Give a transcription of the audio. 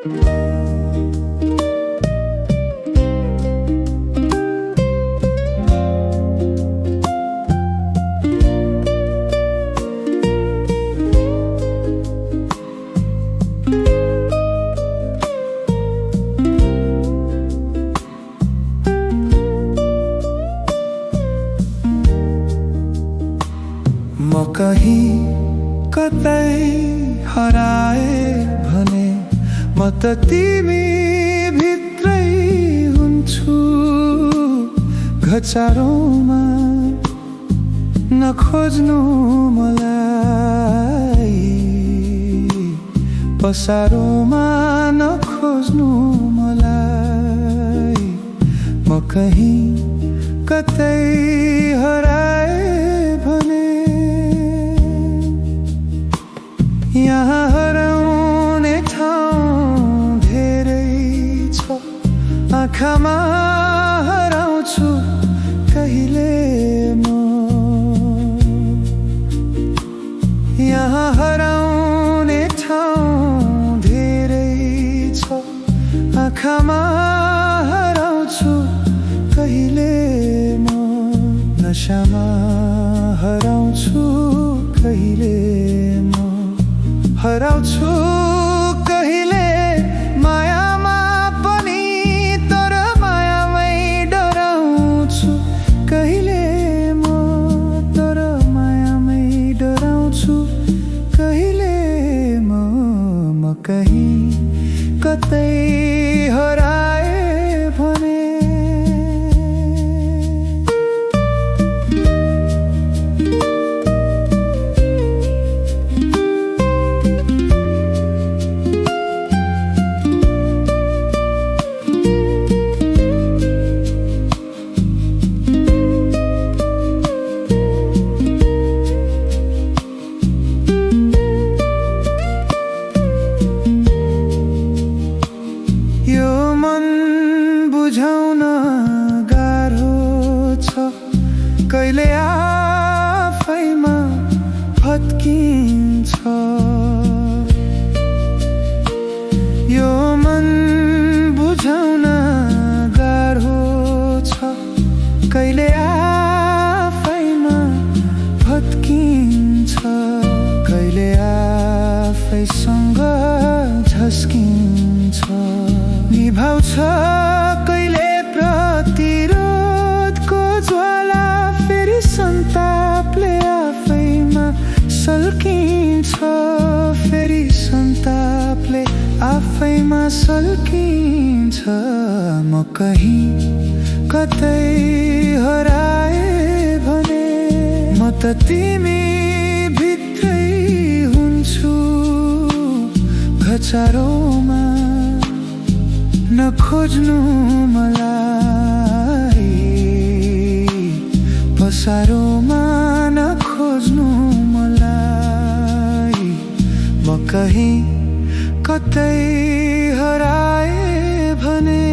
म कहीं कतै हराए भने म त तिमी भित्रै हुन्छु। घचारोमा नखोज्नु मलाई, पसारोमा नखोज्नु मलाई। म कहीं कतै हराए भने यहाँ हराउने ठाउँ धेरै छ। आँखामा हराउँछु कहिले म, यहाँ हराउने ठाउँ धेरै छ। आँखामा हराउँछु कहिले म, नशामा हराउँछु कहिले म, हराउँछु कहिले मायामा पनि, तर मायामै डराउँछु कहिले म, तर मायामै डराउँछु कहिले म। म कहीं कतै हराए भने बुझाउन गाह्रो छ, कहिले आफैमा भत्किन्छ। यो मन बुझाउन गाह्रो छ, कहिले आफैमा भत्किन्छ। कहिले आफैसँग झस्किन्छ, निभाउँछ कहिले प्रतिरोधको ज्वाला, फेरि सन्तापले आफैमा सल्किन्छ, फेरि सन्तापले आफैमा सल्किन्छ। म कहीं कतै हराए भने म त तिमी भित्रै हुन्छु। घचारोमा नखोज्नु मलाई, पसारोमा नखोज्नु मलाई। म कहीं कतै हराए भने